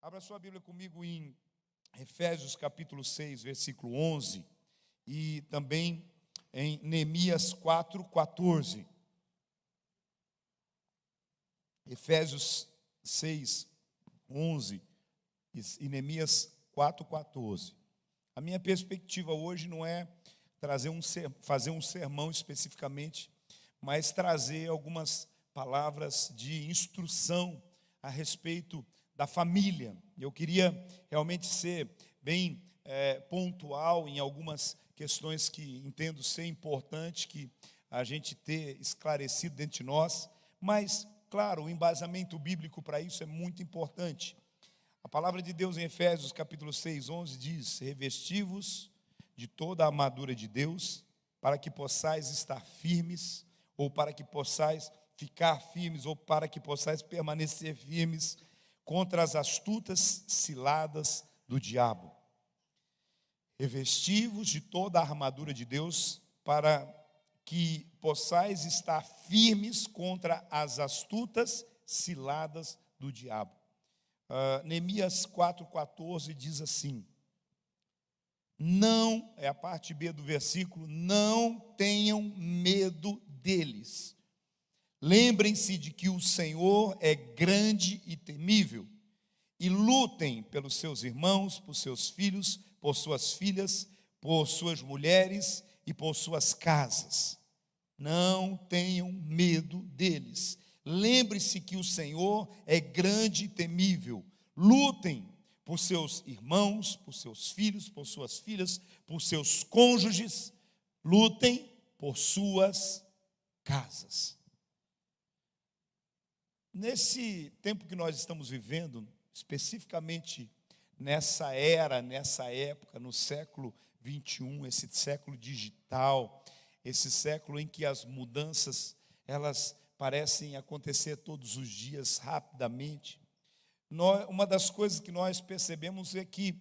Abra sua Bíblia comigo em Efésios capítulo 6, versículo 11, e também em Neemias 4:14. Efésios 6, 11 e Neemias 4:14. A minha perspectiva hoje não é fazer um sermão especificamente, mas trazer algumas palavras de instrução a respeito da família. Eu queria realmente ser bem pontual em algumas questões que entendo ser importante que a gente ter esclarecido dentro de nós, mas, claro, o embasamento bíblico para isso é muito importante. A palavra de Deus em Efésios capítulo 6, 11 diz: revesti-vos de toda a armadura de Deus, para que possais estar firmes, ou para que possais ficar firmes, ou para que possais permanecer firmes contra as astutas ciladas do diabo. Revesti-vos de toda a armadura de Deus, para que possais estar firmes contra as astutas ciladas do diabo. Neemias 4:14 diz assim: não, é a parte B do versículo, não tenham medo deles. Lembrem-se de que o Senhor é grande e temível, e lutem pelos seus irmãos, por seus filhos, por suas filhas, por suas mulheres e por suas casas. Não tenham medo deles. Lembre-se que o Senhor é grande e temível. Lutem por seus irmãos, por seus filhos, por suas filhas, por seus cônjuges. Lutem por suas casas. Nesse tempo que nós estamos vivendo, especificamente nessa era, nessa época, no século 21, esse século digital, esse século em que as mudanças, elas parecem acontecer todos os dias, rapidamente. Uma das coisas que nós percebemos é que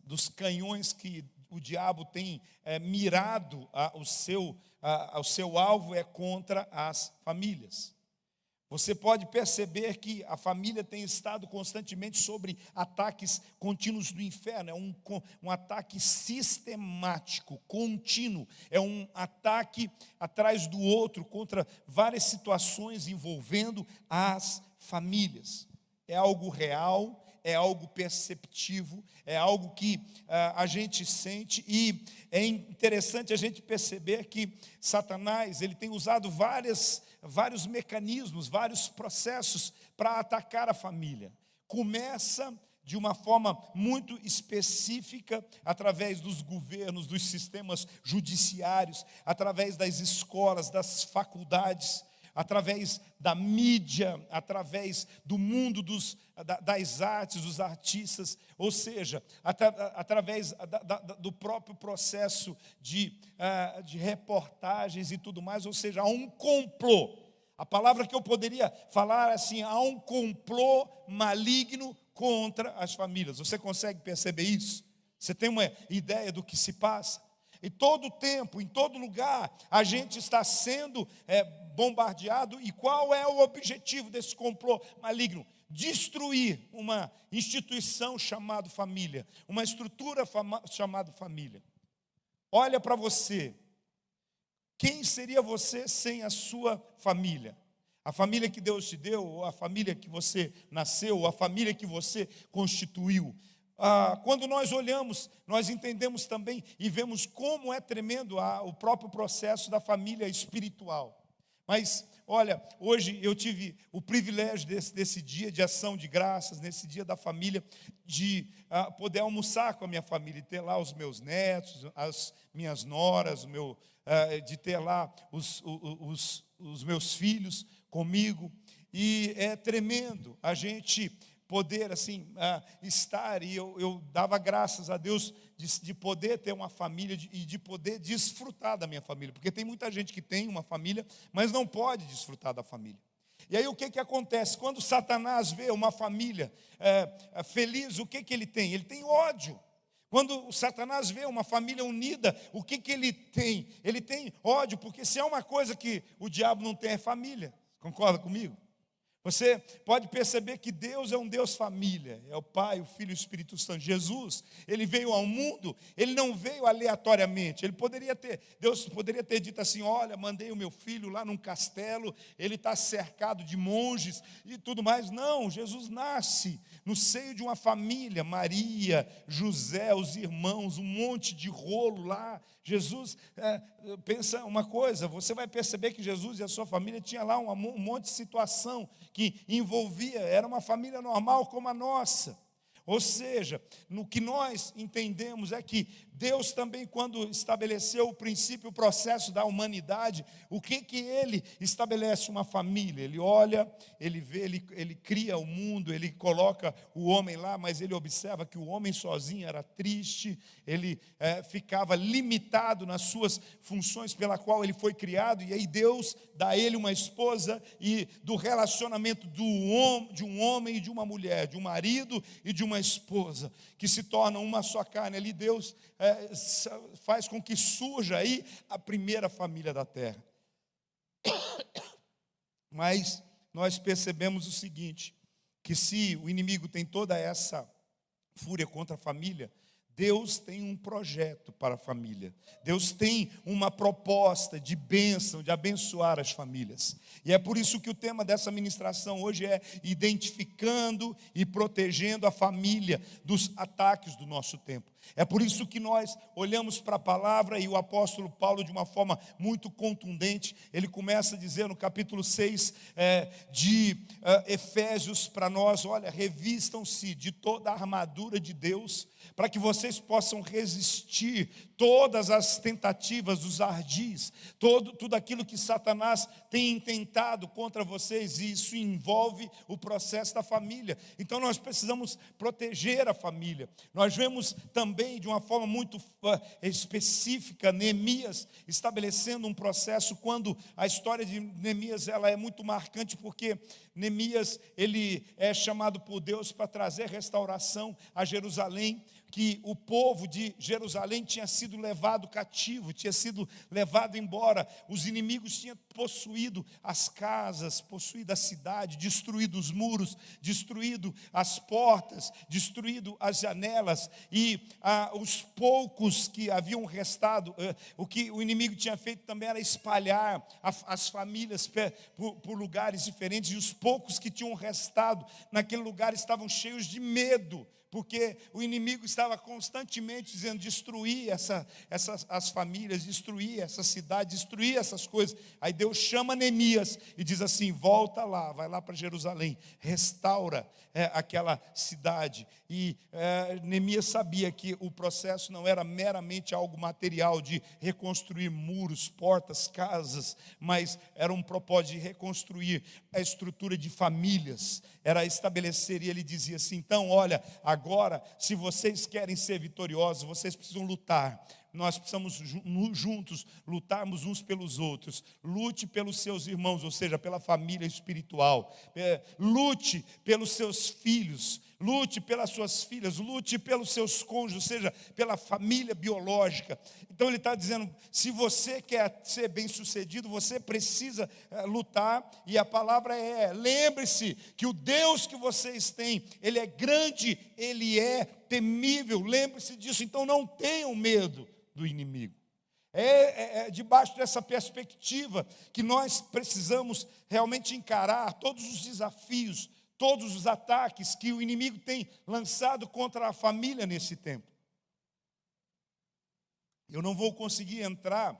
dos canhões que o diabo tem mirado ao seu alvo é contra as famílias. Você pode perceber que a família tem estado constantemente sobre ataques contínuos do inferno. É um ataque sistemático, contínuo. É um ataque atrás do outro contra várias situações envolvendo as famílias. É algo real, é algo perceptivo, é algo que a gente sente, e é interessante a gente perceber que Satanás ele tem usado vários mecanismos, vários processos para atacar a família. Começa de uma forma muito específica, através dos governos, dos sistemas judiciários, através das escolas, das faculdades, através da mídia, através do mundo das artes, dos artistas, ou seja, através do próprio processo de reportagens e tudo mais, ou seja, há um complô. A palavra que eu poderia falar assim, há um complô maligno contra as famílias. Você consegue perceber isso? Você tem uma ideia do que se passa? Em todo tempo, em todo lugar, a gente está sendo bombardeado. E qual é o objetivo desse complô maligno? Destruir uma instituição chamada família, uma estrutura chamada família. Olha para você. Quem seria você sem a sua família? A família que Deus te deu, ou a família que você nasceu, ou a família que você constituiu. Quando nós olhamos, nós entendemos também e vemos como é tremendo o próprio processo da família espiritual. Mas, olha, hoje eu tive o privilégio desse dia de ação de graças, nesse dia da família, de poder almoçar com a minha família, de ter lá os meus netos, as minhas noras, de ter lá os meus filhos comigo. E é tremendo a gente poder assim estar, e eu dava graças a Deus de poder ter uma família e de poder desfrutar da minha família, porque tem muita gente que tem uma família, mas não pode desfrutar da família. E aí o que acontece? Quando Satanás vê uma família feliz, o que ele tem? Ele tem ódio. Quando Satanás vê uma família unida, o que ele tem? Ele tem ódio, porque se é uma coisa que o diabo não tem é família. Concorda comigo? Você pode perceber que Deus é um Deus família, é o Pai, o Filho e o Espírito Santo. Jesus, ele veio ao mundo, ele não veio aleatoriamente. Deus poderia ter dito assim: olha, mandei o meu filho lá num castelo, ele está cercado de monges e tudo mais. Não, Jesus nasce no seio de uma família, Maria, José, os irmãos, um monte de rolo lá. Jesus, pensa uma coisa, você vai perceber que Jesus e a sua família tinha lá um monte de situação que envolvia, era uma família normal como a nossa. Ou seja, no que nós entendemos é que Deus também, quando estabeleceu o princípio, o processo da humanidade, o que ele estabelece? Uma família. Ele olha, ele vê, ele cria o mundo, ele coloca o homem lá, mas ele observa que o homem sozinho era triste, ele ficava limitado nas suas funções pela qual ele foi criado, e aí Deus dá a ele uma esposa, e do relacionamento de um homem e de uma mulher, de um marido e de uma esposa, que se tornam uma só carne. Ali Deus faz com que surja aí a primeira família da terra. Mas nós percebemos o seguinte, que se o inimigo tem toda essa fúria contra a família, Deus tem um projeto para a família. Deus tem uma proposta de bênção, de abençoar as famílias. E é por isso que o tema dessa ministração hoje é identificando e protegendo a família dos ataques do nosso tempo. É por isso que nós olhamos para a palavra e o apóstolo Paulo, de uma forma muito contundente, ele começa a dizer no capítulo 6 de Efésios para nós: olha, revistam-se de toda a armadura de Deus, para que vocês possam resistir todas as tentativas, os ardis, tudo aquilo que Satanás tem intentado contra vocês, e isso envolve o processo da família. Então nós precisamos proteger a família. Nós vemos também de uma forma muito específica Neemias estabelecendo um processo, quando a história de Neemias ela é muito marcante, porque Neemias ele é chamado por Deus para trazer restauração a Jerusalém, que o povo de Jerusalém tinha sido levado cativo, tinha sido levado embora. Os inimigos tinham possuído as casas, possuído a cidade, destruído os muros, destruído as portas, destruído as janelas. E os poucos que haviam restado, o que o inimigo tinha feito também era espalhar as famílias por lugares diferentes. E os poucos que tinham restado naquele lugar estavam cheios de medo, porque o inimigo estava constantemente dizendo: destruir as famílias, destruir essa cidade, destruir essas coisas. Aí Deus chama Neemias e diz assim: volta lá, vai lá para Jerusalém, restaura aquela cidade. E Neemias sabia que o processo não era meramente algo material, de reconstruir muros, portas, casas, mas era um propósito de reconstruir a estrutura de famílias, era estabelecer. E ele dizia assim: então, olha, agora, se vocês querem ser vitoriosos, vocês precisam lutar. Nós precisamos juntos lutarmos uns pelos outros. Lute pelos seus irmãos, ou seja, pela família espiritual. Lute pelos seus filhos, lute pelas suas filhas, lute pelos seus cônjuges, ou seja, pela família biológica. Então ele está dizendo: se você quer ser bem sucedido, você precisa lutar. E a palavra lembre-se que o Deus que vocês têm, Ele é grande, Ele é temível. Lembre-se disso. Então não tenham medo do inimigo. É debaixo dessa perspectiva que nós precisamos realmente encarar todos os desafios, todos os ataques que o inimigo tem lançado contra a família nesse tempo. Eu não vou conseguir entrar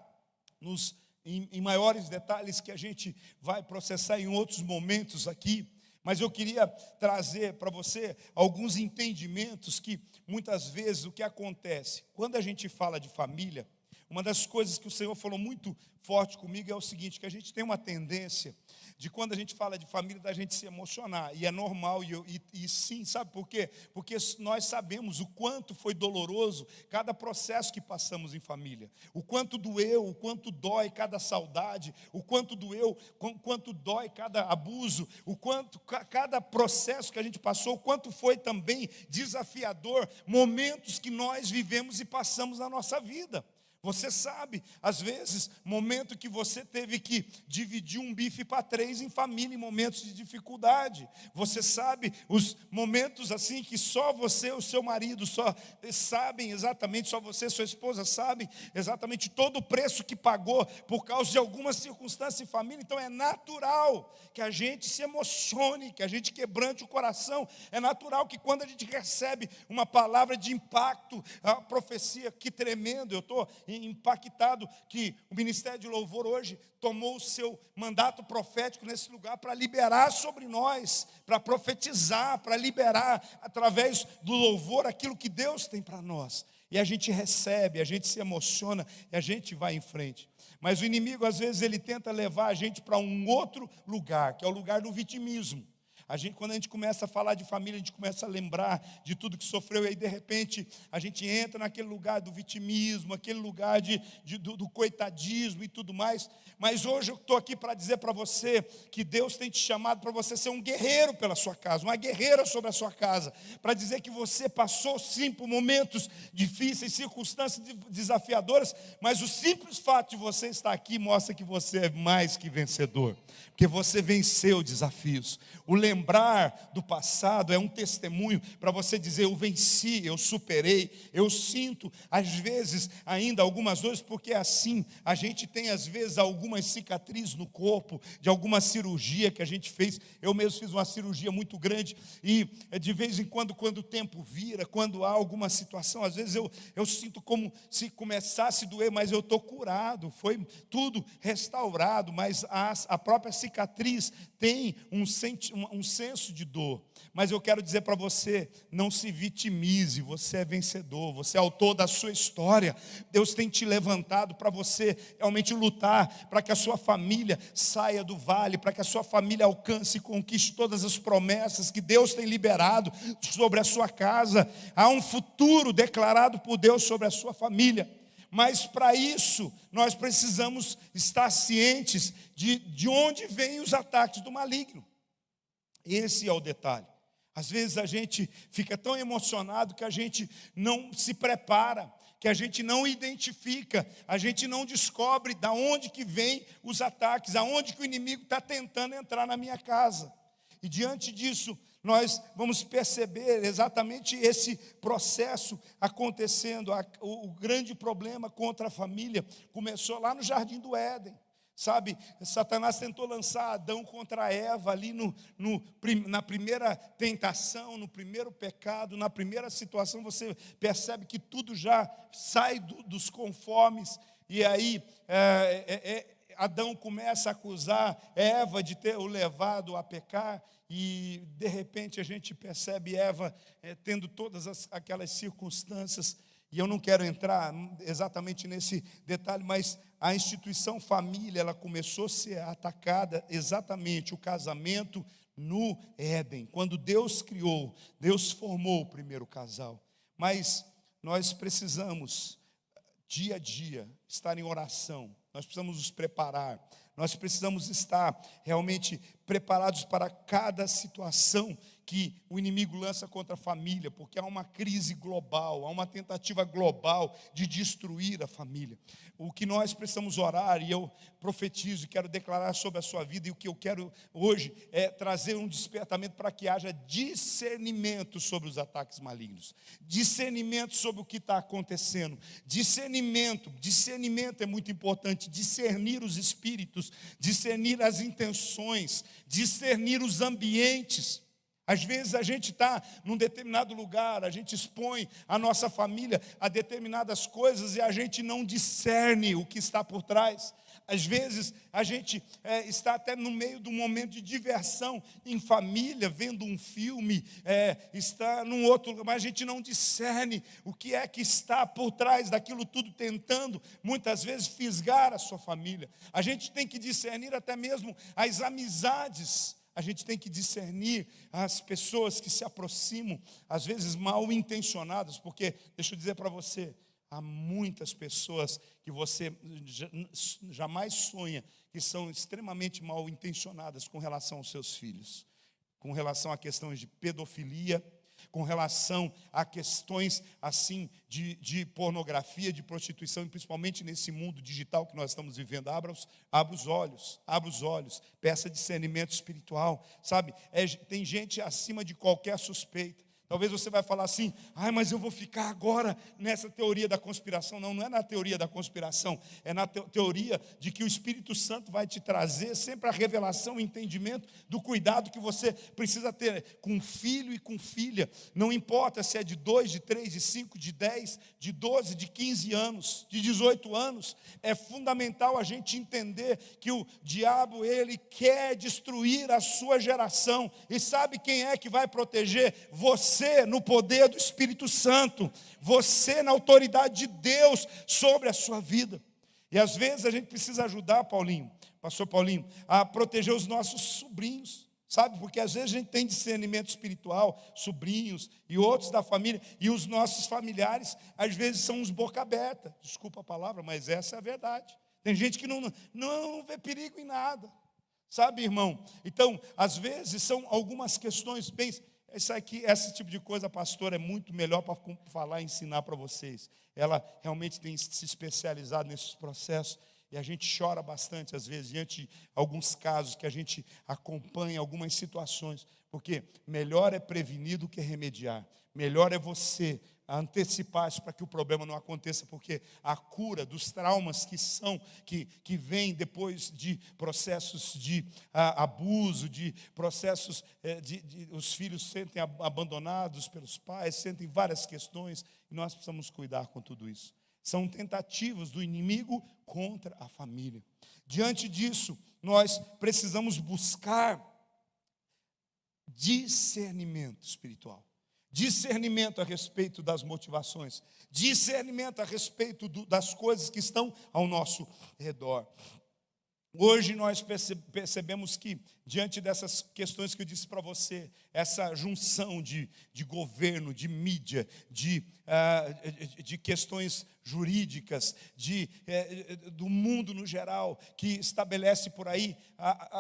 em maiores detalhes, que a gente vai processar em outros momentos aqui, mas eu queria trazer para você alguns entendimentos que muitas vezes o que acontece quando a gente fala de família. Uma das coisas que o Senhor falou muito forte comigo é o seguinte: que a gente tem uma tendência de, quando a gente fala de família, da gente se emocionar, e é normal, e sim, sabe por quê? Porque nós sabemos o quanto foi doloroso cada processo que passamos em família, o quanto doeu, o quanto dói cada saudade, o quanto doeu, o quanto dói cada abuso, o quanto cada processo que a gente passou, o quanto foi também desafiador momentos que nós vivemos e passamos na nossa vida. Você sabe, às vezes, momento que você teve que dividir um bife para 3 em família, em momentos de dificuldade. Você sabe os momentos assim que só você e o seu marido só sabem exatamente, só você e sua esposa sabem exatamente todo o preço que pagou por causa de algumas circunstâncias em família. Então é natural que a gente se emocione, que a gente quebrante o coração. É natural que quando a gente recebe uma palavra de impacto, a profecia, que tremendo, eu estou impactado que o Ministério de Louvor hoje tomou o seu mandato profético nesse lugar para liberar sobre nós, para profetizar, para liberar através do louvor aquilo que Deus tem para nós. E a gente recebe, a gente se emociona e a gente vai em frente. Mas o inimigo às vezes ele tenta levar a gente para um outro lugar, que é o lugar do vitimismo. Quando a gente começa a falar de família, a gente começa a lembrar de tudo que sofreu, e aí de repente a gente entra naquele lugar do vitimismo, aquele lugar do coitadismo e tudo mais. Mas hoje eu estou aqui para dizer para você que Deus tem te chamado para você ser um guerreiro pela sua casa, uma guerreira sobre a sua casa, para dizer que você passou sim por momentos difíceis, circunstâncias desafiadoras, mas o simples fato de você estar aqui mostra que você é mais que vencedor, porque você venceu desafios. O lembrar do passado é um testemunho para você dizer: eu venci, eu superei, eu sinto, às vezes, ainda algumas dores, porque é assim, a gente tem às vezes algumas cicatrizes no corpo, de alguma cirurgia que a gente fez. Eu mesmo fiz uma cirurgia muito grande, e de vez em quando o tempo vira, quando há alguma situação, às vezes eu sinto como se começasse a doer, mas eu estou curado, foi tudo restaurado, mas a própria cicatriz tem um senso de dor. Mas eu quero dizer para você: não se vitimize, você é vencedor, você é autor da sua história. Deus tem te levantado para você realmente lutar, para que a sua família saia do vale, para que a sua família alcance e conquiste todas as promessas que Deus tem liberado sobre a sua casa. Há um futuro declarado por Deus sobre a sua família. Mas para isso, nós precisamos estar cientes de onde vêm os ataques do maligno. Esse é o detalhe. Às vezes a gente fica tão emocionado que a gente não se prepara, que a gente não identifica, a gente não descobre de onde que vêm os ataques, aonde que o inimigo está tentando entrar na minha casa. E diante disso, nós vamos perceber exatamente esse processo acontecendo. O grande problema contra a família começou lá no Jardim do Éden. Sabe, Satanás tentou lançar Adão contra Eva ali na primeira tentação, no primeiro pecado, na primeira situação. Você percebe que tudo já sai dos conformes. E aí Adão começa a acusar Eva de ter o levado a pecar. E de repente a gente percebe Eva tendo todas aquelas circunstâncias. E eu não quero entrar exatamente nesse detalhe, mas a instituição família, ela começou a ser atacada, exatamente o casamento no Éden. Quando Deus criou, Deus formou o primeiro casal. Mas nós precisamos, dia a dia, estar em oração. Nós precisamos nos preparar. Nós precisamos estar realmente preparados para cada situação que o inimigo lança contra a família, porque há uma crise global, há uma tentativa global de destruir a família. O que nós precisamos orar, e eu profetizo e quero declarar sobre a sua vida, e o que eu quero hoje é trazer um despertamento para que haja discernimento sobre os ataques malignos, discernimento sobre o que está acontecendo, discernimento é muito importante, discernir os espíritos, discernir as intenções, discernir os ambientes. Às vezes a gente está num determinado lugar, a gente expõe a nossa família a determinadas coisas e a gente não discerne o que está por trás. Às vezes a gente está até no meio de um momento de diversão em família, vendo um filme, está num outro lugar, mas a gente não discerne o que é que está por trás daquilo tudo, tentando muitas vezes fisgar a sua família. A gente tem que discernir até mesmo as amizades. A gente tem que discernir as pessoas que se aproximam, às vezes mal intencionadas, porque, deixa eu dizer para você, há muitas pessoas que você jamais sonha, que são extremamente mal intencionadas com relação aos seus filhos, com relação a questões de pedofilia, com relação a questões assim de pornografia, de prostituição, e principalmente nesse mundo digital que nós estamos vivendo. Abra os olhos, peça discernimento espiritual, sabe? Tem gente acima de qualquer suspeita. Talvez você vai falar assim, mas eu vou ficar agora nessa teoria da conspiração. Não, não é na teoria da conspiração, é na teoria de que o Espírito Santo vai te trazer sempre a revelação, o entendimento do cuidado que você precisa ter com filho e com filha. Não importa se é de 2, de 3, de 5, de 10, de 12, de 15 anos, de 18 anos. É fundamental a gente entender que o diabo, ele quer destruir a sua geração. E sabe quem é que vai proteger? Você, no poder do Espírito Santo, você na autoridade de Deus sobre a sua vida. E às vezes a gente precisa ajudar, pastor Paulinho, a proteger os nossos sobrinhos, sabe? Porque às vezes a gente tem discernimento espiritual, sobrinhos e outros da família, e os nossos familiares às vezes são uns boca aberta, desculpa a palavra, mas essa é a verdade. Tem gente que não vê perigo em nada, sabe, irmão? Então, às vezes são algumas questões bem... Esse tipo de coisa, a pastora é muito melhor para falar e ensinar para vocês. Ela realmente tem se especializado nesses processos. E a gente chora bastante, às vezes, diante de alguns casos que a gente acompanha, algumas situações. Porque melhor é prevenir do que remediar. Melhor é você antecipar-se para que o problema não aconteça, porque a cura dos traumas que vêm depois de processos de abuso, de processos os filhos sentem abandonados pelos pais, sentem várias questões, e nós precisamos cuidar com tudo isso. São tentativas do inimigo contra a família. Diante disso, nós precisamos buscar discernimento espiritual. Discernimento a respeito das motivações, discernimento a respeito das coisas que estão ao nosso redor. Hoje nós percebemos que, diante dessas questões que eu disse para você, essa junção de governo, de mídia, de questões jurídicas, do mundo no geral, que estabelece por aí,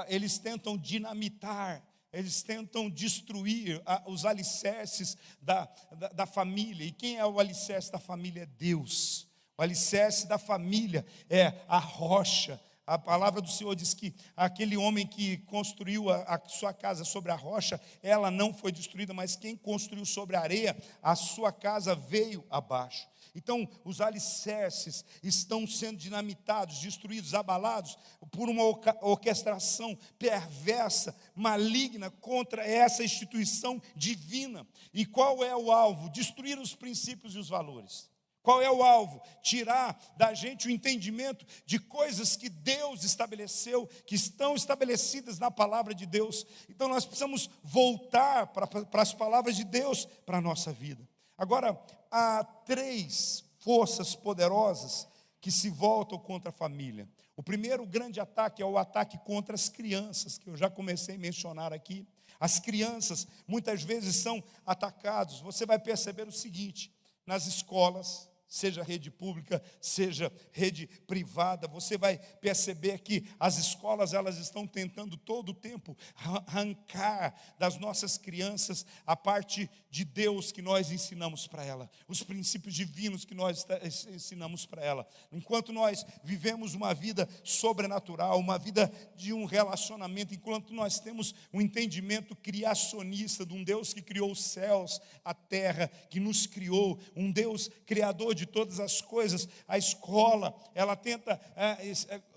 eles tentam dinamitar, eles tentam destruir os alicerces da família. E quem é o alicerce da família? É Deus. O alicerce da família é a rocha. A palavra do Senhor diz que aquele homem que construiu a sua casa sobre a rocha, ela não foi destruída, mas quem construiu sobre a areia, a sua casa veio abaixo. Então, os alicerces estão sendo dinamitados, destruídos, abalados por uma orquestração perversa, maligna contra essa instituição divina. E qual é o alvo? Destruir os princípios e os valores. Qual é o alvo? Tirar da gente o entendimento de coisas que Deus estabeleceu, que estão estabelecidas na palavra de Deus. Então nós precisamos voltar para as palavras de Deus para a nossa vida. Agora, há 3 forças poderosas que se voltam contra a família. O primeiro grande ataque é o ataque contra as crianças, que eu já comecei a mencionar aqui. As crianças muitas vezes são atacadas. Você vai perceber o seguinte: nas escolas, seja rede pública, seja rede privada, você vai perceber que as escolas, elas estão tentando todo o tempo arrancar das nossas crianças a parte de Deus que nós ensinamos para ela, os princípios divinos que nós ensinamos para ela. Enquanto nós vivemos uma vida sobrenatural, uma vida de um relacionamento, enquanto nós temos um entendimento criacionista de um Deus que criou os céus, a terra, que nos criou, um Deus criador de todas as coisas, a escola, ela tenta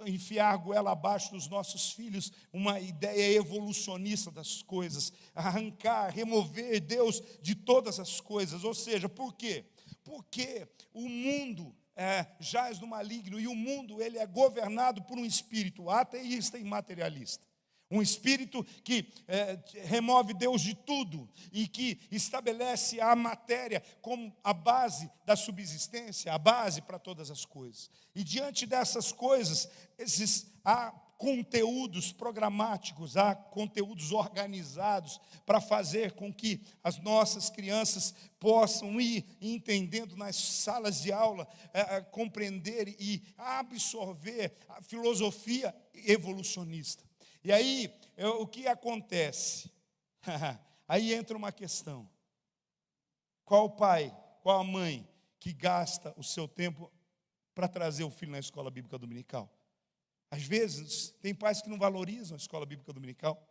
enfiar a goela abaixo dos nossos filhos, uma ideia evolucionista das coisas, arrancar, remover Deus de todas as coisas. Ou seja, por quê? Porque o mundo jaz no maligno, e o mundo ele é governado por um espírito ateísta e materialista. Um espírito que remove Deus de tudo e que estabelece a matéria como a base da subsistência, a base para todas as coisas. E diante dessas coisas, há conteúdos programáticos, há conteúdos organizados para fazer com que as nossas crianças possam ir entendendo nas salas de aula, compreender e absorver a filosofia evolucionista. E aí, o que acontece? Aí entra uma questão. Qual o pai, qual a mãe que gasta o seu tempo para trazer o filho na escola bíblica dominical? Às vezes, tem pais que não valorizam a escola bíblica dominical.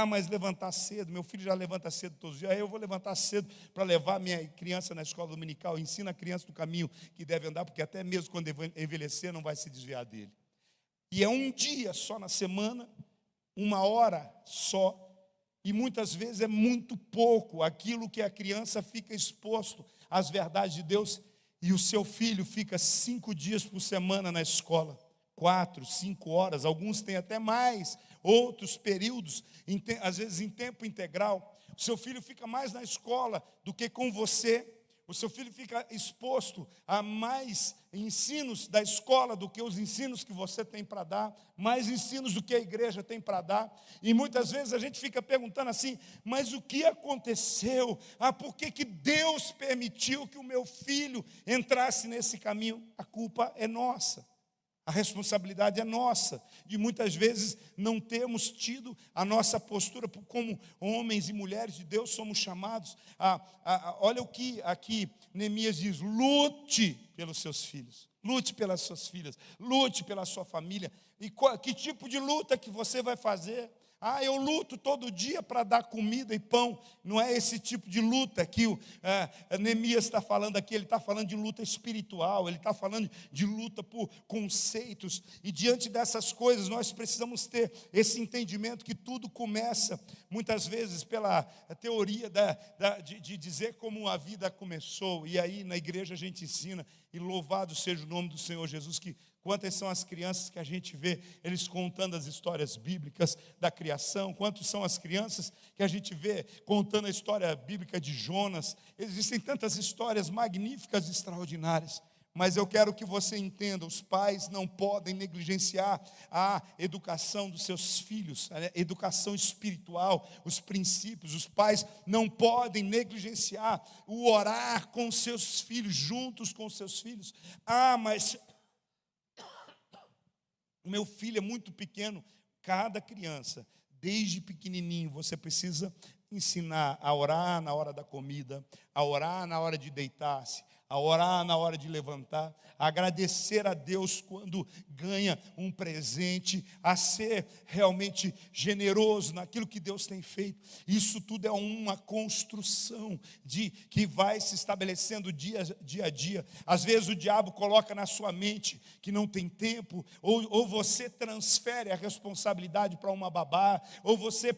Mas levantar cedo, meu filho já levanta cedo todos os dias, aí eu vou levantar cedo para levar minha criança na escola dominical, ensina a criança no caminho que deve andar, porque até mesmo quando envelhecer não vai se desviar dele. E é um dia só na semana, 1 hora só, e muitas vezes é muito pouco aquilo que a criança fica exposto às verdades de Deus, e o seu filho fica 5 dias por semana na escola, 4, 5 horas, alguns têm até mais, outros períodos, às vezes em tempo integral. O seu filho fica mais na escola do que com você. O seu filho fica exposto a mais ensinos da escola do que os ensinos que você tem para dar, mais ensinos do que a igreja tem para dar. E muitas vezes a gente fica perguntando assim, mas o que aconteceu? Por que Deus permitiu que o meu filho entrasse nesse caminho? A culpa é nossa. A responsabilidade é nossa, de muitas vezes não termos tido a nossa postura, como homens e mulheres de Deus somos chamados olha o que aqui Neemias diz: lute pelos seus filhos, lute pelas suas filhas, lute pela sua família. E que tipo de luta que você vai fazer? Eu luto todo dia para dar comida e pão. Não é esse tipo de luta que o Neemias está falando aqui. Ele está falando de luta espiritual, ele está falando de luta por conceitos. E diante dessas coisas nós precisamos ter esse entendimento que tudo começa muitas vezes pela teoria de dizer como a vida começou. E aí na igreja a gente ensina, e louvado seja o nome do Senhor Jesus, que quantas são as crianças que a gente vê eles contando as histórias bíblicas da criação, quantas são as crianças que a gente vê contando a história bíblica de Jonas. Existem tantas histórias magníficas e extraordinárias. Mas eu quero que você entenda, os pais não podem negligenciar a educação dos seus filhos, a educação espiritual, os princípios. Os pais não podem negligenciar o orar com seus filhos, juntos com seus filhos. Mas o meu filho é muito pequeno. Cada criança, desde pequenininho, você precisa ensinar a orar na hora da comida, a orar na hora de deitar-se, a orar na hora de levantar, a agradecer a Deus quando ganha um presente, a ser realmente generoso naquilo que Deus tem feito. Isso tudo é uma construção que vai se estabelecendo dia a dia. Às vezes o diabo coloca na sua mente que não tem tempo, ou você transfere a responsabilidade para uma babá, ou você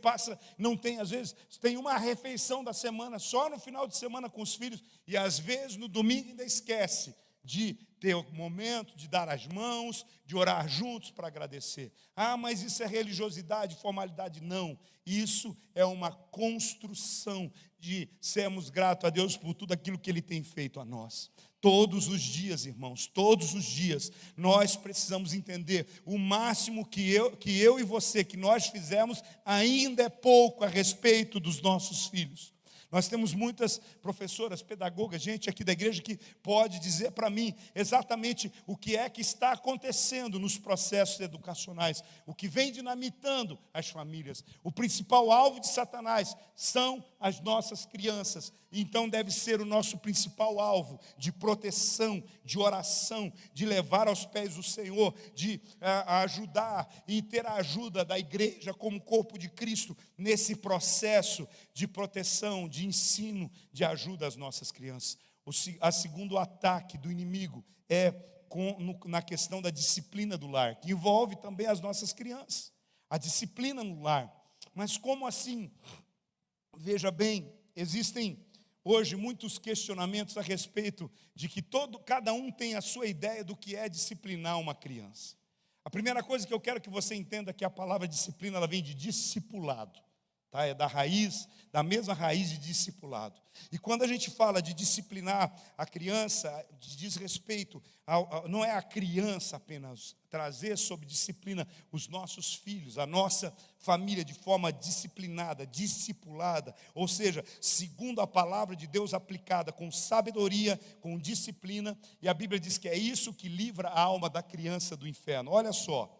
não tem, às vezes, tem uma refeição da semana só no final de semana com os filhos, e às vezes no domingo ainda esquece de ter o momento de dar as mãos, de orar juntos para agradecer. Mas isso é religiosidade, formalidade? Não, isso é uma construção de sermos gratos a Deus por tudo aquilo que Ele tem feito a nós. Todos os dias, irmãos, todos os dias, nós precisamos entender o máximo que eu e você, que nós fizemos, ainda é pouco a respeito dos nossos filhos. Nós temos muitas professoras, pedagogas, gente aqui da igreja que pode dizer para mim exatamente o que é que está acontecendo nos processos educacionais, o que vem dinamitando as famílias. O principal alvo de Satanás são as nossas crianças. Então deve ser o nosso principal alvo de proteção, de oração, de levar aos pés do Senhor, de ajudar e ter a ajuda da igreja como corpo de Cristo nesse processo de proteção, de ensino, de ajuda às nossas crianças. O segundo ataque do inimigo é na questão da disciplina do lar, que envolve também as nossas crianças. A disciplina no lar. Mas como assim? Veja bem, existem hoje muitos questionamentos a respeito de que cada um tem a sua ideia do que é disciplinar uma criança. A primeira coisa que eu quero que você entenda é que a palavra disciplina, ela vem de discipulado. É da mesma raiz de discipulado. E quando a gente fala de disciplinar a criança, diz respeito, não é a criança apenas, trazer sob disciplina os nossos filhos, a nossa família de forma disciplinada, discipulada, ou seja, segundo a palavra de Deus aplicada com sabedoria, com disciplina, e a Bíblia diz que é isso que livra a alma da criança do inferno. Olha só,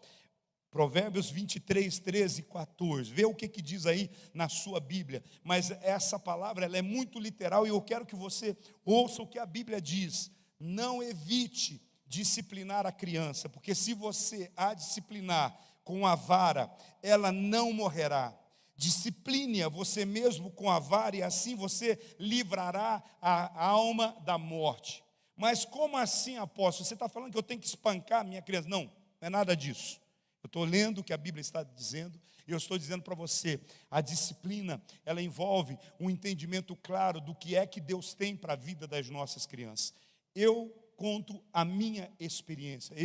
Provérbios 23, 13 e 14. Vê o que diz aí na sua Bíblia. Mas essa palavra ela é muito literal e eu quero que você ouça o que a Bíblia diz. Não evite disciplinar a criança, porque se você a disciplinar com a vara, ela não morrerá. Discipline-a você mesmo com a vara e assim você livrará a alma da morte. Mas como assim, apóstolo? Você está falando que eu tenho que espancar a minha criança? Não, não é nada disso. Eu estou lendo o que a Bíblia está dizendo e eu estou dizendo para você, a disciplina, ela envolve um entendimento claro do que é que Deus tem para a vida das nossas crianças. Eu conto a minha experiência,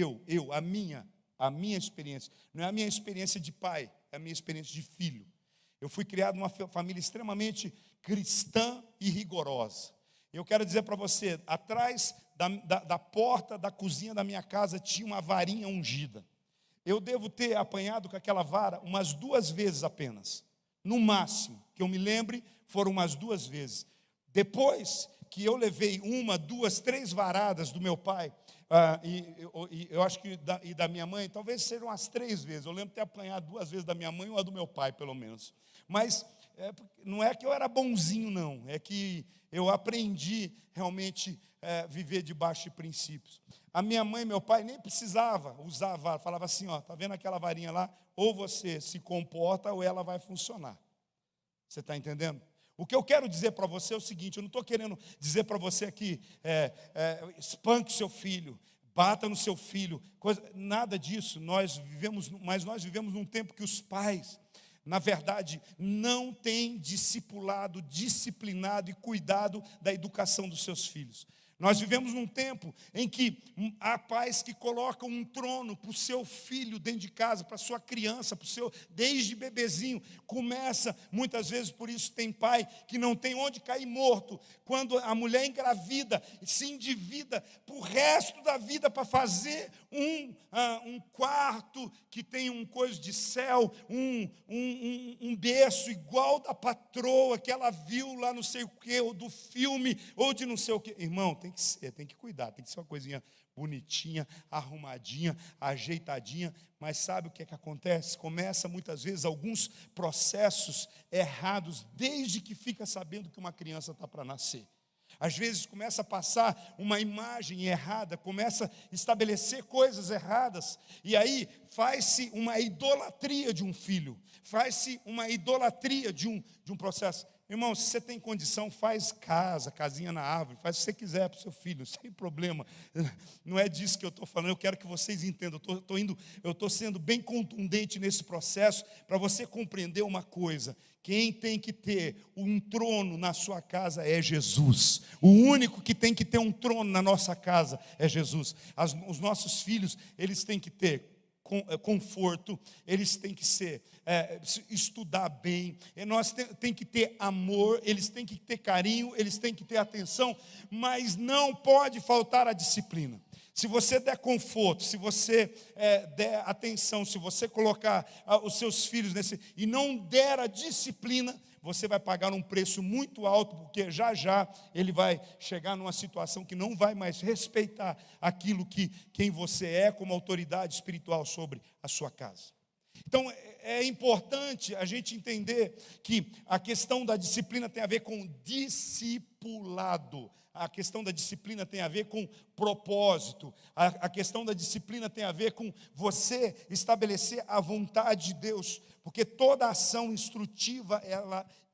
a minha experiência. Não é a minha experiência de pai, é a minha experiência de filho. Eu fui criado numa família extremamente cristã e rigorosa. Eu quero dizer para você, atrás da porta da cozinha da minha casa tinha uma varinha ungida. Eu devo ter apanhado com aquela vara umas 2 vezes apenas. No máximo, que eu me lembre, foram umas 2 vezes. Depois que eu levei 1, 2, 3 varadas do meu pai, e eu acho que da minha mãe, talvez sejam as 3 vezes. Eu lembro de ter apanhado 2 vezes da minha mãe e uma do meu pai, pelo menos. Mas não é que eu era bonzinho, não. É que eu aprendi realmente viver debaixo de princípios. A minha mãe e meu pai nem precisava usar a vara. Falava assim, ó, tá vendo aquela varinha lá? Ou você se comporta ou ela vai funcionar. Você está entendendo? O que eu quero dizer para você é o seguinte, eu não estou querendo dizer para você aqui, espanque seu filho, bata no seu filho, nada disso. Mas nós vivemos num tempo que os pais, na verdade, não têm discipulado, disciplinado e cuidado da educação dos seus filhos. Nós vivemos num tempo em que há pais que colocam um trono para o seu filho dentro de casa, para a sua criança, desde bebezinho. Começa, muitas vezes, por isso tem pai que não tem onde cair morto. Quando a mulher engravida, se endivida para o resto da vida para fazer um quarto que tem um coisa de céu, um berço igual da patroa que ela viu lá não sei o quê, ou do filme, ou de não sei o quê. Irmão, tem que cuidar, tem que ser uma coisinha bonitinha, arrumadinha, ajeitadinha, mas sabe o que é que acontece? Começa muitas vezes alguns processos errados, desde que fica sabendo que uma criança está para nascer. Às vezes começa a passar uma imagem errada, começa a estabelecer coisas erradas, e aí faz-se uma idolatria de um filho, faz-se uma idolatria de um processo. Irmão, se você tem condição, faz casinha na árvore, faz o que você quiser para o seu filho, sem problema. Não é disso que eu estou falando, eu quero que vocês entendam. Eu estou sendo bem contundente nesse processo para você compreender uma coisa. Quem tem que ter um trono na sua casa é Jesus. O único que tem que ter um trono na nossa casa é Jesus. Os nossos filhos, eles têm que ter conforto, eles têm que estudar bem, nós tem que ter amor, eles têm que ter carinho, eles têm que ter atenção, mas não pode faltar a disciplina. Se você der conforto, se você der atenção, se você colocar os seus filhos e não der a disciplina, você vai pagar um preço muito alto, porque já ele vai chegar numa situação que não vai mais respeitar aquilo quem você é como autoridade espiritual sobre a sua casa. Então, é importante a gente entender que a questão da disciplina tem a ver com discipulado. A questão da disciplina tem a ver com propósito. A questão da disciplina tem a ver com você estabelecer a vontade de Deus. Porque toda ação instrutiva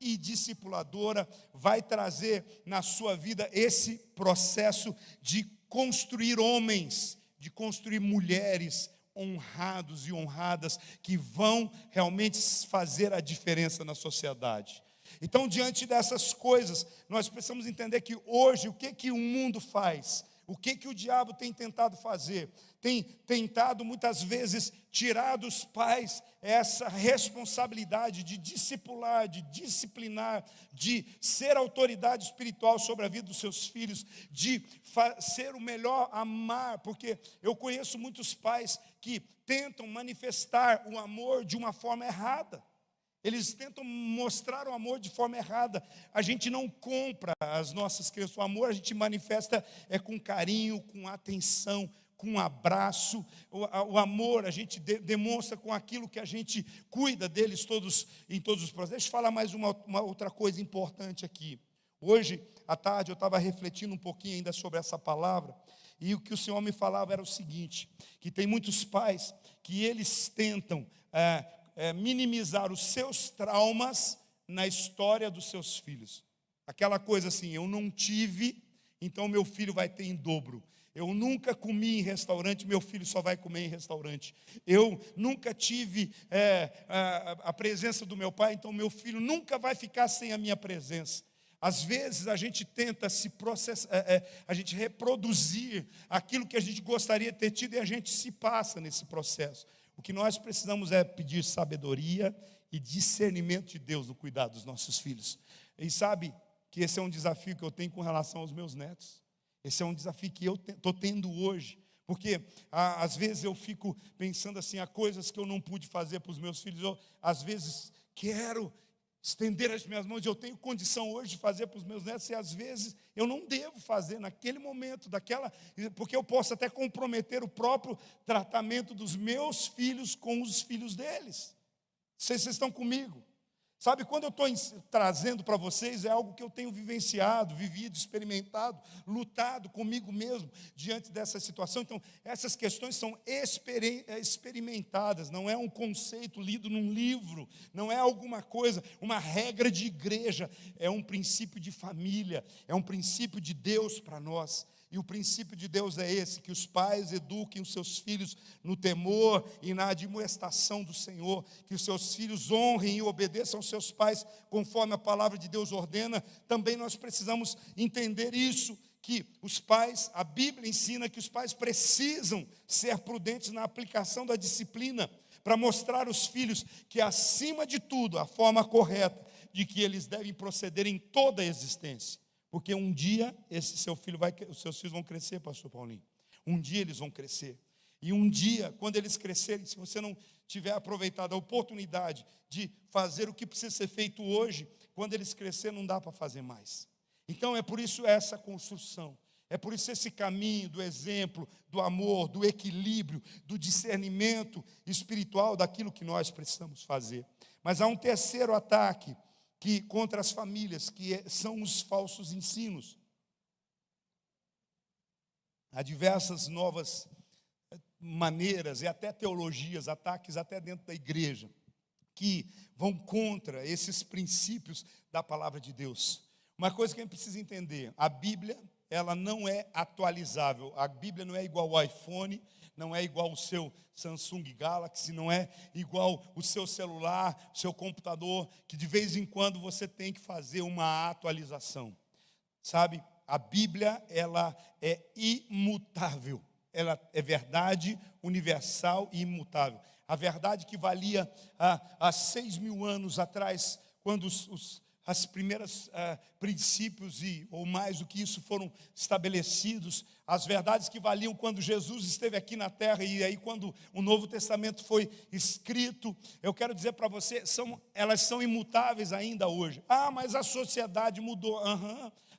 e discipuladora vai trazer na sua vida esse processo de construir homens, de construir mulheres honrados e honradas que vão realmente fazer a diferença na sociedade. Então, diante dessas coisas, nós precisamos entender que hoje, o que o mundo faz? O que o diabo tem tentado fazer? Tem tentado, muitas vezes, tirar dos pais essa responsabilidade de discipular, de disciplinar, de ser autoridade espiritual sobre a vida dos seus filhos, de ser o melhor amar, porque eu conheço muitos pais que tentam manifestar o amor de uma forma errada. Eles tentam mostrar o amor de forma errada. A gente não compra as nossas crianças. O amor a gente manifesta com carinho, com atenção, com um abraço. O amor a gente demonstra com aquilo que a gente cuida deles todos, em todos os processos. Deixa eu falar mais uma outra coisa importante aqui. Hoje, à tarde, eu estava refletindo um pouquinho ainda sobre essa palavra, e o que o Senhor me falava era o seguinte, que tem muitos pais que eles tentam minimizar os seus traumas na história dos seus filhos. Aquela coisa assim, eu não tive, então meu filho vai ter em dobro. Eu nunca comi em restaurante, meu filho só vai comer em restaurante. Eu nunca tive a presença do meu pai, então meu filho nunca vai ficar sem a minha presença. Às vezes a gente tenta se processar, a gente reproduzir aquilo que a gente gostaria de ter tido e a gente se passa nesse processo. O que nós precisamos é pedir sabedoria e discernimento de Deus no cuidado dos nossos filhos. E sabe que esse é um desafio que eu tenho com relação aos meus netos. Esse é um desafio que eu estou tendo hoje. Porque às vezes eu fico pensando assim, há coisas que eu não pude fazer para os meus filhos. Eu, às vezes, quero estender as minhas mãos, eu tenho condição hoje de fazer para os meus netos, e às vezes eu não devo fazer naquele momento, porque eu posso até comprometer o próprio tratamento dos meus filhos com os filhos deles. Vocês estão comigo? Sabe, quando eu estou trazendo para vocês, é algo que eu tenho vivenciado, vivido, experimentado, lutado comigo mesmo diante dessa situação. Então, essas questões são experimentadas, não é um conceito lido num livro, não é alguma coisa, uma regra de igreja, é um princípio de família, é um princípio de Deus para nós. E o princípio de Deus é esse, que os pais eduquem os seus filhos no temor e na admoestação do Senhor, que os seus filhos honrem e obedeçam aos seus pais, conforme a palavra de Deus ordena. Também nós precisamos entender isso, que os pais, a Bíblia ensina que os pais precisam ser prudentes na aplicação da disciplina, para mostrar aos filhos que, acima de tudo, a forma correta de que eles devem proceder em toda a existência. Porque um dia os seus filhos vão crescer, pastor Paulinho. Um dia eles vão crescer. E um dia, quando eles crescerem, se você não tiver aproveitado a oportunidade de fazer o que precisa ser feito hoje, quando eles crescerem não dá para fazer mais. Então é por isso essa construção. É por isso esse caminho do exemplo, do amor, do equilíbrio, do discernimento espiritual daquilo que nós precisamos fazer. Mas há um terceiro ataque contra as famílias, que são os falsos ensinos. Há diversas novas maneiras e até teologias, ataques até dentro da igreja, que vão contra esses princípios da palavra de Deus. Uma coisa que a gente precisa entender, a Bíblia, ela não é atualizável, a Bíblia não é igual ao iPhone, não é igual o seu Samsung Galaxy, não é igual o seu celular, o seu computador, que de vez em quando você tem que fazer uma atualização. Sabe, a Bíblia, ela é imutável, ela é verdade universal e imutável. A verdade que valia há 6.000 anos atrás, quando as primeiras princípios ou mais do que isso foram estabelecidos, as verdades que valiam quando Jesus esteve aqui na terra e aí quando o Novo Testamento foi escrito, eu quero dizer para você, elas são imutáveis ainda hoje. Mas a sociedade mudou.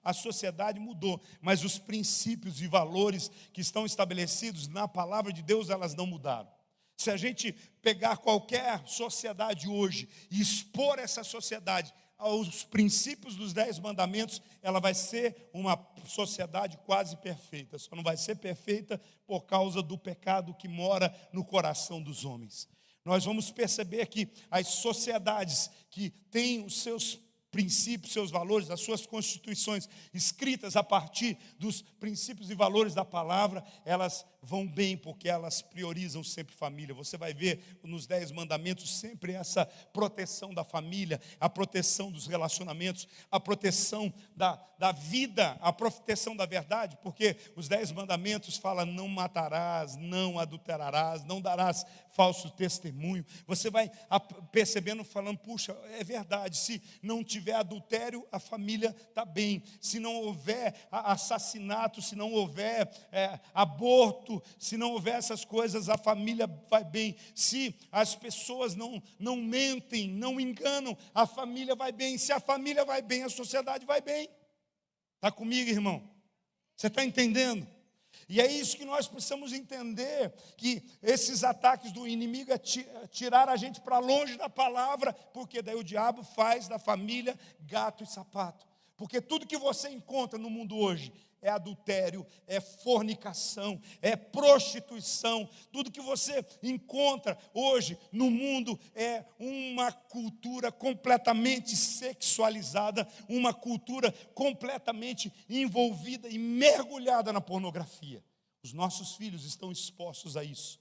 A sociedade mudou, mas os princípios e valores que estão estabelecidos na palavra de Deus, elas não mudaram. Se a gente pegar qualquer sociedade hoje e expor essa sociedade aos princípios dos 10 mandamentos, ela vai ser uma sociedade quase perfeita. Só não vai ser perfeita por causa do pecado que mora no coração dos homens. Nós vamos perceber que as sociedades que têm os seus princípios, seus valores, as suas constituições escritas a partir dos princípios e valores da palavra, elas vão bem, porque elas priorizam sempre família. Você vai ver nos 10 mandamentos sempre essa proteção da família, a proteção dos relacionamentos, a proteção da vida, a proteção da verdade, porque os 10 mandamentos falam: não matarás, não adulterarás, não darás falso testemunho. Você vai percebendo, falando: puxa, é verdade, se não tiver adultério, a família está bem. Se não houver assassinato, se não houver aborto, se não houver essas coisas, a família vai bem. Se as pessoas não mentem, não enganam, a família vai bem. Se a família vai bem, a sociedade vai bem. Está comigo, irmão? Você está entendendo? E é isso que nós precisamos entender, que esses ataques do inimigo é tirar a gente para longe da palavra, porque daí o diabo faz da família gato e sapato. Porque tudo que você encontra no mundo hoje é adultério, é fornicação, é prostituição. Tudo que você encontra hoje no mundo é uma cultura completamente sexualizada, uma cultura completamente envolvida e mergulhada na pornografia. Os nossos filhos estão expostos a isso.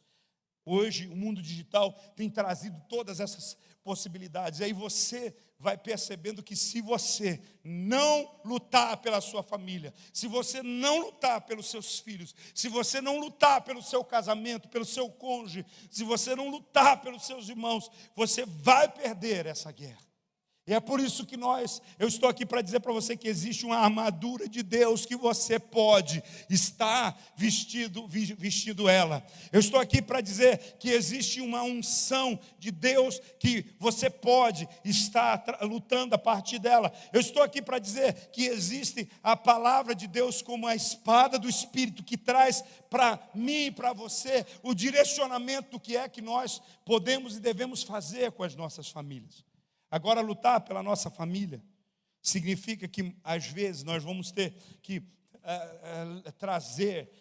Hoje, o mundo digital tem trazido todas essas possibilidades. E aí você vai percebendo que se você não lutar pela sua família, se você não lutar pelos seus filhos, se você não lutar pelo seu casamento, pelo seu cônjuge, se você não lutar pelos seus irmãos, você vai perder essa guerra. E é por isso que eu estou aqui para dizer para você que existe uma armadura de Deus que você pode estar vestindo ela. Eu estou aqui para dizer que existe uma unção de Deus que você pode estar lutando a partir dela. Eu estou aqui para dizer que existe a palavra de Deus como a espada do Espírito que traz para mim e para você o direcionamento do que é que nós podemos e devemos fazer com as nossas famílias. Agora, lutar pela nossa família significa que, às vezes, nós vamos ter que trazer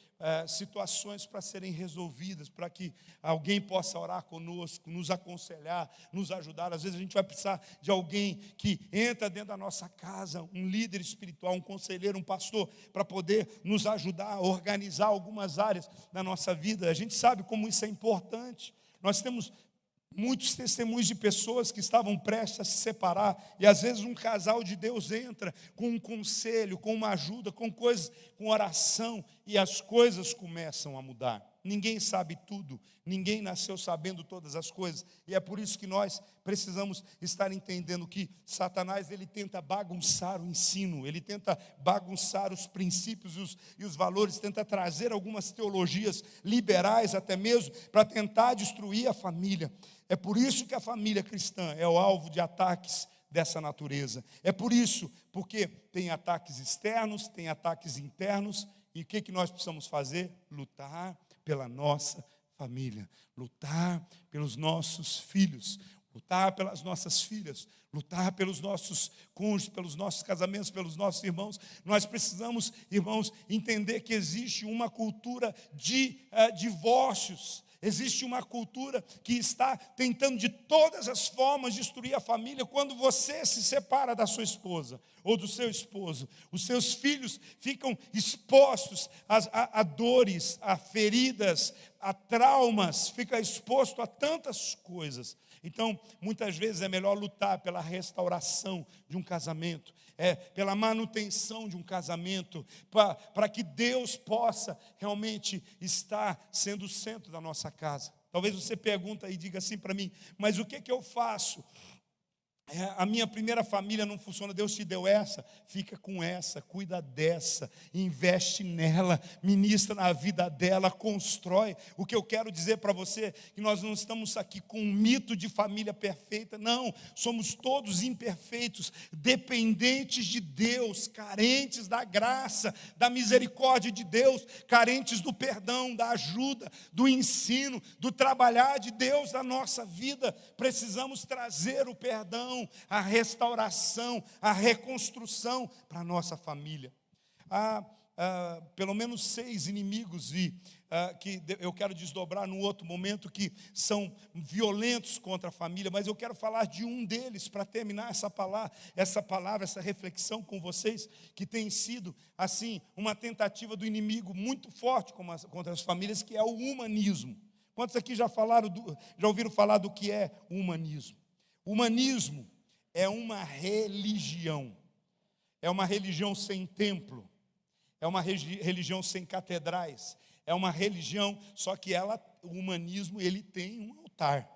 situações para serem resolvidas, para que alguém possa orar conosco, nos aconselhar, nos ajudar. Às vezes, a gente vai precisar de alguém que entra dentro da nossa casa, um líder espiritual, um conselheiro, um pastor, para poder nos ajudar a organizar algumas áreas da nossa vida. A gente sabe como isso é importante. Nós temos muitos testemunhos de pessoas que estavam prestes a se separar, e às vezes um casal de Deus entra com um conselho, com uma ajuda, com coisas, com oração, e as coisas começam a mudar. Ninguém sabe tudo, ninguém nasceu sabendo todas as coisas, e é por isso que nós precisamos estar entendendo que Satanás, ele tenta bagunçar o ensino, ele tenta bagunçar os princípios e os valores, tenta trazer algumas teologias liberais até mesmo, para tentar destruir a família. É por isso que a família cristã é o alvo de ataques dessa natureza. É por isso, porque tem ataques externos, tem ataques internos, e o que nós precisamos fazer? Lutar pela nossa família, lutar pelos nossos filhos, lutar pelas nossas filhas, lutar pelos nossos cônjuges, pelos nossos casamentos, pelos nossos irmãos. Nós precisamos, irmãos, entender que existe uma cultura de divórcios. Existe uma cultura que está tentando de todas as formas destruir a família. Quando você se separa da sua esposa ou do seu esposo, os seus filhos ficam expostos a dores, a feridas, a traumas, fica exposto a tantas coisas. Então, muitas vezes é melhor lutar pela restauração de um casamento, pela manutenção de um casamento, para que Deus possa realmente estar sendo o centro da nossa casa. Talvez você pergunte e diga assim para mim, mas o que eu faço? A minha primeira família não funciona, Deus te deu essa, fica com essa, cuida dessa, investe nela, ministra na vida dela, constrói. O que eu quero dizer para você é que nós não estamos aqui com um mito de família perfeita, não, somos todos imperfeitos, dependentes de Deus, carentes da graça, da misericórdia de Deus, carentes do perdão, da ajuda, do ensino, do trabalhar de Deus na nossa vida. Precisamos trazer o perdão, a restauração, a reconstrução para a nossa família. Há pelo menos 6 inimigos que eu quero desdobrar num outro momento, que são violentos contra a família, mas eu quero falar de um deles para terminar essa reflexão com vocês, que tem sido assim uma tentativa do inimigo muito forte contra as famílias, que é o humanismo. Quantos aqui já ouviram falar do que é o humanismo? O humanismo é uma religião sem templo, é uma religião sem catedrais, é uma religião, só que o humanismo, ele tem um altar.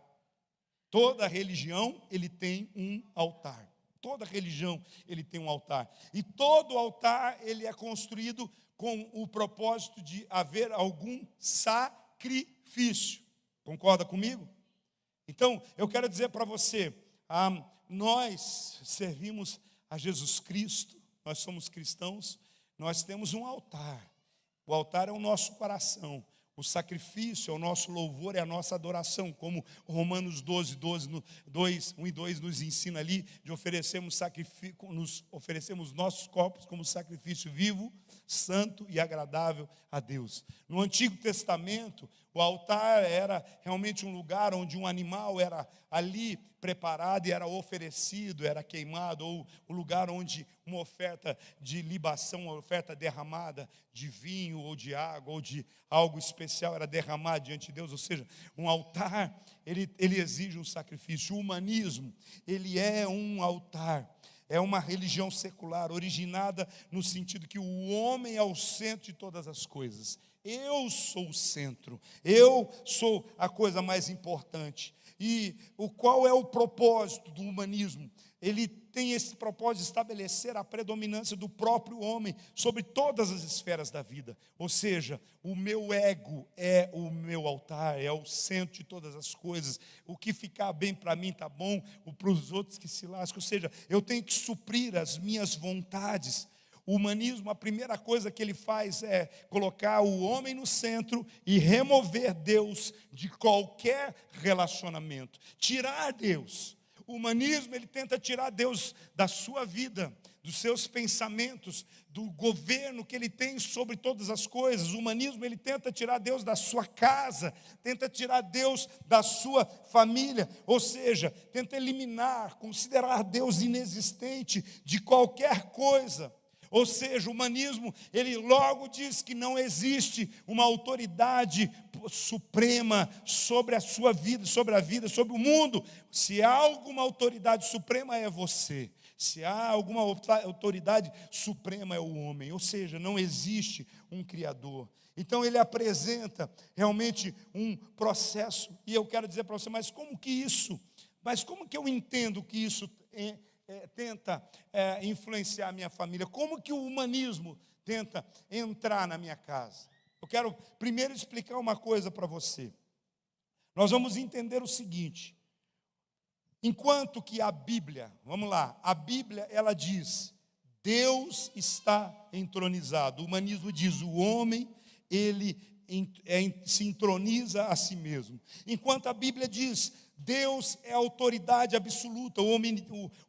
Toda religião, ele tem um altar. Toda religião, ele tem um altar. E todo altar, ele é construído com o propósito de haver algum sacrifício. Concorda comigo? Então, eu quero dizer para você, nós servimos a Jesus Cristo, nós somos cristãos, nós temos um altar. O altar é o nosso coração. O sacrifício é o nosso louvor, é a nossa adoração, como Romanos 12, 1 e 2 nos ensina ali, de nos oferecemos nossos corpos como sacrifício vivo, santo e agradável a Deus. No Antigo Testamento, o altar era realmente um lugar onde um animal era ali preparado e era oferecido, era queimado, ou o lugar onde uma oferta de libação, uma oferta derramada de vinho ou de água ou de algo especial era derramado diante de Deus. Ou seja, um altar, ele exige um sacrifício. O humanismo, ele é um altar. É uma religião secular, originada no sentido que o homem é o centro de todas as coisas. Eu sou o centro, eu sou a coisa mais importante. E qual é o propósito do humanismo? Ele tem esse propósito de estabelecer a predominância do próprio homem sobre todas as esferas da vida. Ou seja, o meu ego é o meu altar, é o centro de todas as coisas. O que ficar bem para mim está bom, para os outros que se lascam. Ou seja, eu tenho que suprir as minhas vontades. O humanismo, a primeira coisa que ele faz é colocar o homem no centro e remover Deus de qualquer relacionamento. Tirar Deus. O humanismo, ele tenta tirar Deus da sua vida, dos seus pensamentos, do governo que ele tem sobre todas as coisas. O humanismo, ele tenta tirar Deus da sua casa, tenta tirar Deus da sua família, ou seja, tenta eliminar, considerar Deus inexistente de qualquer coisa. Ou seja, o humanismo, ele logo diz que não existe uma autoridade suprema sobre a sua vida, sobre a vida, sobre o mundo. Se há alguma autoridade suprema, é você. Se há alguma autoridade suprema, é o homem. Ou seja, não existe um Criador. Então ele apresenta realmente um processo. E eu quero dizer para você, mas como que eu entendo que isso tenta influenciar a minha família? Como que o humanismo tenta entrar na minha casa? Eu quero primeiro explicar uma coisa para você. Nós vamos entender o seguinte: enquanto que a Bíblia, vamos lá, a Bíblia ela diz, Deus está entronizado. O humanismo diz, o homem, ele se entroniza a si mesmo. Enquanto a Bíblia diz, Deus é autoridade absoluta. O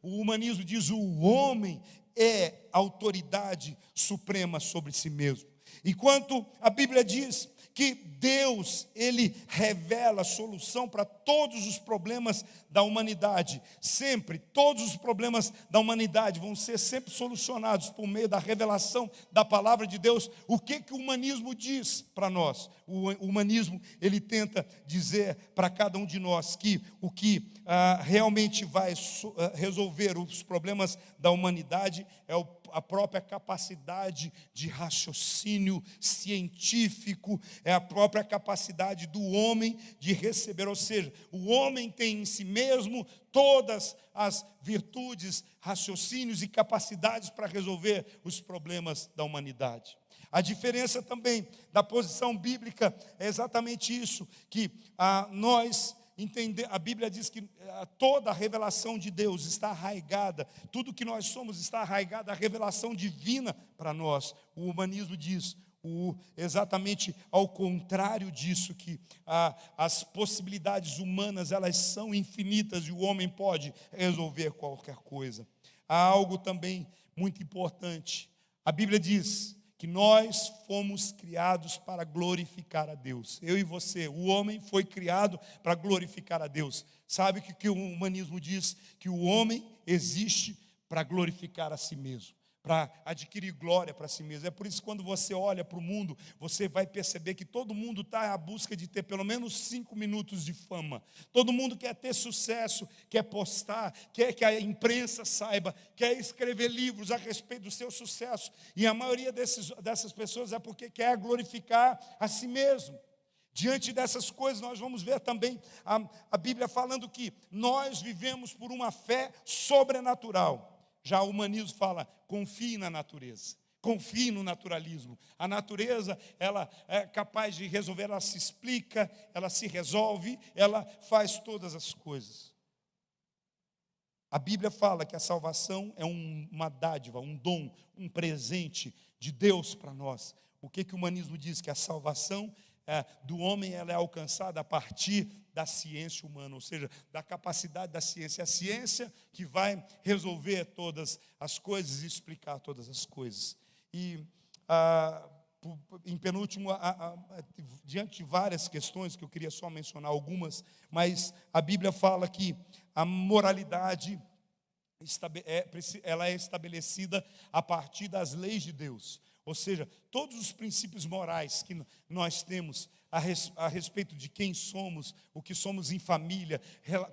humanismo diz, o homem é autoridade suprema sobre si mesmo. Enquanto a Bíblia diz que Deus, ele revela a solução para todos os problemas da humanidade. Sempre, todos os problemas da humanidade vão ser sempre solucionados por meio da revelação da palavra de Deus. O que o humanismo diz para nós? O humanismo, ele tenta dizer para cada um de nós que o que realmente vai resolver os problemas da humanidade é a própria capacidade de raciocínio científico, é a própria capacidade do homem de receber. Ou seja, o homem tem em si mesmo todas as virtudes, raciocínios e capacidades para resolver os problemas da humanidade. A diferença também da posição bíblica é exatamente isso, que nós entendemos, a Bíblia diz que toda a revelação de Deus está arraigada, tudo que nós somos está arraigado, a revelação divina para nós. O humanismo diz exatamente ao contrário disso, que as possibilidades humanas elas são infinitas e o homem pode resolver qualquer coisa. Há algo também muito importante. A Bíblia diz que nós fomos criados para glorificar a Deus. Eu e você, o homem foi criado para glorificar a Deus. Sabe o que o humanismo diz? Que o homem existe para glorificar a si mesmo, para adquirir glória para si mesmo. É por isso que quando você olha para o mundo, você vai perceber que todo mundo está à busca de ter pelo menos 5 minutos de fama. Todo mundo quer ter sucesso, quer postar, quer que a imprensa saiba, quer escrever livros a respeito do seu sucesso. E a maioria dessas pessoas é porque quer glorificar a si mesmo. Diante dessas coisas, nós vamos ver também a Bíblia falando que nós vivemos por uma fé sobrenatural. Já o humanismo fala, confie na natureza, confie no naturalismo. A natureza, ela é capaz de resolver, ela se explica, ela se resolve, ela faz todas as coisas. A Bíblia fala que a salvação é uma dádiva, um dom, um presente de Deus para nós. O que o humanismo diz? Que a salvação do homem ela é alcançada a partir da ciência humana, ou seja, da capacidade da ciência. É a ciência que vai resolver todas as coisas e explicar todas as coisas. E, em penúltimo, diante de várias questões, que eu queria só mencionar algumas, mas a Bíblia fala que a moralidade ela é estabelecida a partir das leis de Deus. Ou seja, todos os princípios morais que nós temos a respeito de quem somos, o que somos em família,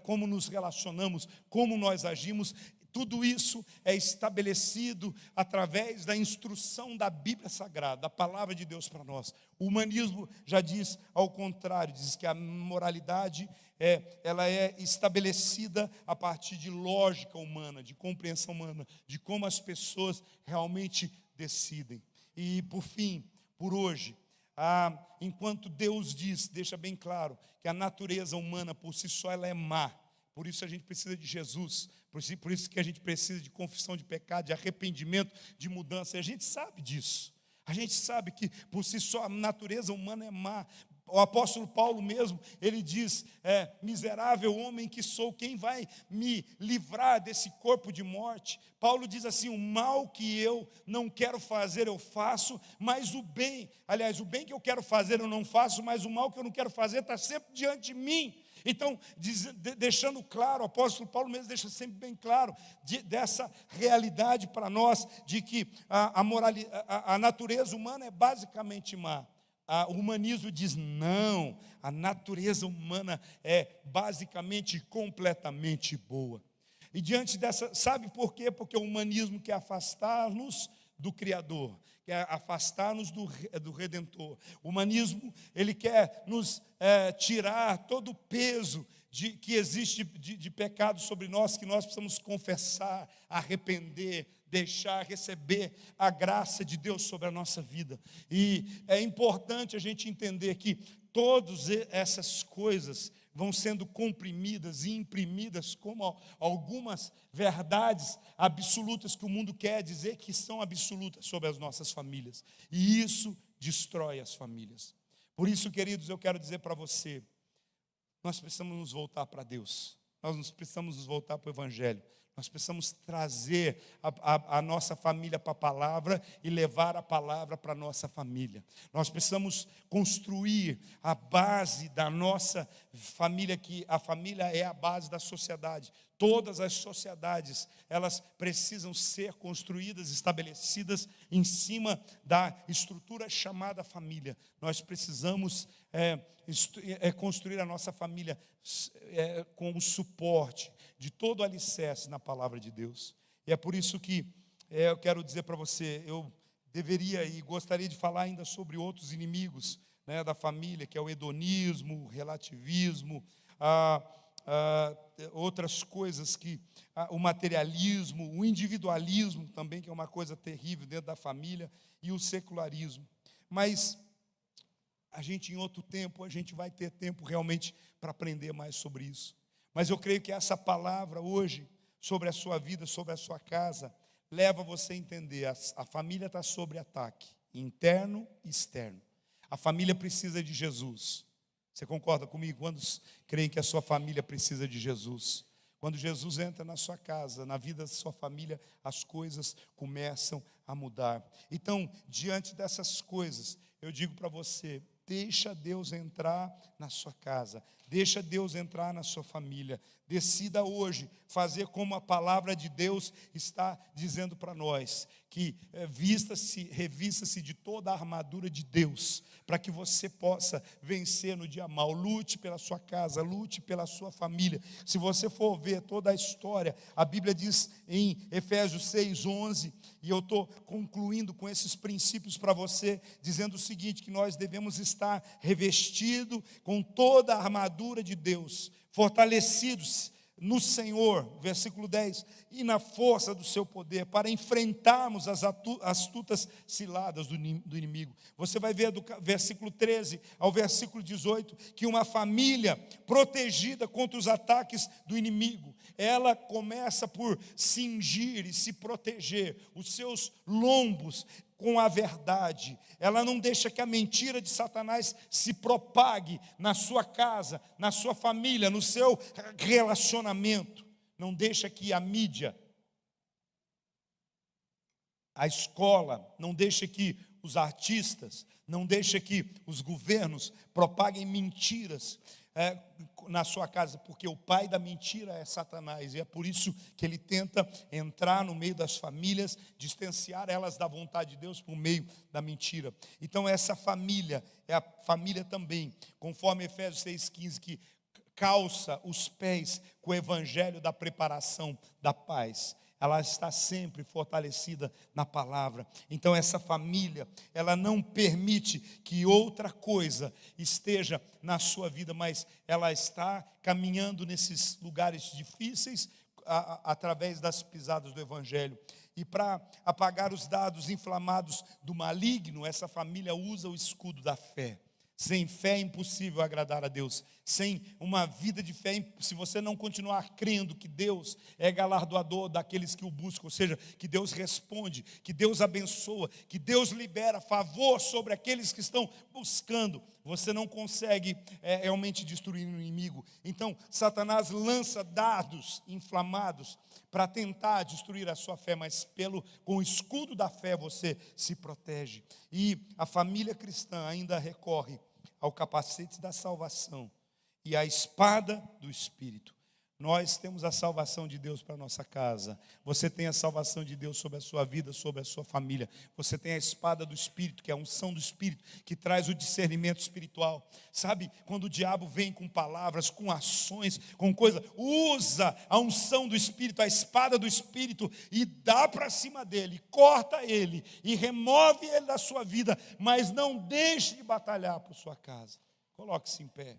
como nos relacionamos, como nós agimos, tudo isso é estabelecido através da instrução da Bíblia Sagrada, da palavra de Deus para nós. O humanismo já diz ao contrário, diz que a moralidade ela é estabelecida a partir de lógica humana, de compreensão humana, de como as pessoas realmente decidem. E por fim, por hoje, enquanto Deus deixa bem claro que a natureza humana por si só ela é má, por isso a gente precisa de Jesus, por isso que a gente precisa de confissão de pecado, de arrependimento, de mudança, e a gente sabe disso. A gente sabe que por si só a natureza humana é má. O apóstolo Paulo mesmo, ele diz, miserável homem que sou, quem vai me livrar desse corpo de morte? Paulo diz assim, o mal que eu não quero fazer eu faço, mas o bem que eu quero fazer eu não faço, mas o mal que eu não quero fazer está sempre diante de mim. Então, deixando claro, o apóstolo Paulo mesmo deixa sempre bem claro dessa realidade para nós, de que a natureza humana é basicamente má. O humanismo diz, não, a natureza humana é basicamente completamente boa. E diante dessa, sabe por quê? Porque o humanismo quer afastar-nos do Criador, quer afastar-nos do Redentor. O humanismo, ele quer nos tirar todo o peso que existe de pecado sobre nós, que nós precisamos confessar, arrepender, deixar, receber a graça de Deus sobre a nossa vida. E é importante a gente entender que todas essas coisas vão sendo comprimidas e imprimidas como algumas verdades absolutas que o mundo quer dizer que são absolutas sobre as nossas famílias. E isso destrói as famílias. Por isso, queridos, eu quero dizer para você, nós precisamos nos voltar para Deus. Nós precisamos nos voltar para o Evangelho. Nós precisamos trazer a nossa família para a palavra e levar a palavra para a nossa família. Nós precisamos construir a base da nossa família, que a família é a base da sociedade. Todas as sociedades, elas precisam ser construídas, estabelecidas em cima da estrutura chamada família. Nós precisamos construir a nossa família com o suporte de todo o alicerce na palavra de Deus. E é por isso que eu quero dizer para você, eu deveria e gostaria de falar ainda sobre outros inimigos, né, da família, que é o hedonismo, o relativismo, outras coisas que o materialismo, o individualismo também, que é uma coisa terrível dentro da família, e o secularismo. Mas a gente em outro tempo, a gente vai ter tempo realmente para aprender mais sobre isso. Mas eu creio que essa palavra hoje, sobre a sua vida, sobre a sua casa, leva você a entender, a família está sob ataque, interno e externo. A família precisa de Jesus. Você concorda comigo? Quantos creem que a sua família precisa de Jesus? Quando Jesus entra na sua casa, na vida da sua família, as coisas começam a mudar. Então, diante dessas coisas, eu digo para você, deixa Deus entrar na sua casa, deixa Deus entrar na sua família. Decida hoje fazer como a palavra de Deus está dizendo para nós, que revista-se de toda a armadura de Deus, para que você possa vencer no dia mau. Lute pela sua casa, lute pela sua família. Se você for ver toda a história, a Bíblia diz em Efésios 6:11, e eu estou concluindo com esses princípios para você, dizendo o seguinte, que nós devemos estar revestidos com toda a armadura de Deus, fortalecidos no Senhor, versículo 10, e na força do seu poder, para enfrentarmos as astutas ciladas do inimigo. Você vai ver do versículo 13 ao versículo 18, que uma família protegida contra os ataques do inimigo, ela começa por cingir e se proteger os seus lombos com a verdade. Ela não deixa que a mentira de Satanás se propague na sua casa, na sua família, no seu relacionamento. Não deixa que a mídia, a escola, não deixa que os artistas, não deixa que os governos propaguem mentiras na sua casa, porque o pai da mentira é Satanás, e é por isso que ele tenta entrar no meio das famílias, distanciar elas da vontade de Deus por meio da mentira. Então essa família é a família também, conforme Efésios 6,15, que calça os pés com o evangelho da preparação da paz. Ela está sempre fortalecida na palavra. Então essa família, ela não permite que outra coisa esteja na sua vida, mas ela está caminhando nesses lugares difíceis através das pisadas do evangelho. E para apagar os dados inflamados do maligno, essa família usa o escudo da fé. Sem fé é impossível agradar a Deus. Sem uma vida de fé, se você não continuar crendo que Deus é galardoador daqueles que o buscam, ou seja, que Deus responde, que Deus abençoa, que Deus libera favor sobre aqueles que estão buscando, você não consegue realmente destruir o inimigo. Então, Satanás lança dardos inflamados para tentar destruir a sua fé, mas com o escudo da fé você se protege. E a família cristã ainda recorre ao capacete da salvação e à espada do Espírito. Nós temos a salvação de Deus para a nossa casa. Você tem a salvação de Deus sobre a sua vida, sobre a sua família. Você tem a espada do Espírito, que é a unção do Espírito, que traz o discernimento espiritual. Sabe, quando o diabo vem com palavras, com ações, com coisa, usa a unção do Espírito, a espada do Espírito, e dá para cima dele, corta ele, e remove ele da sua vida, mas não deixe de batalhar por sua casa. Coloque-se em pé.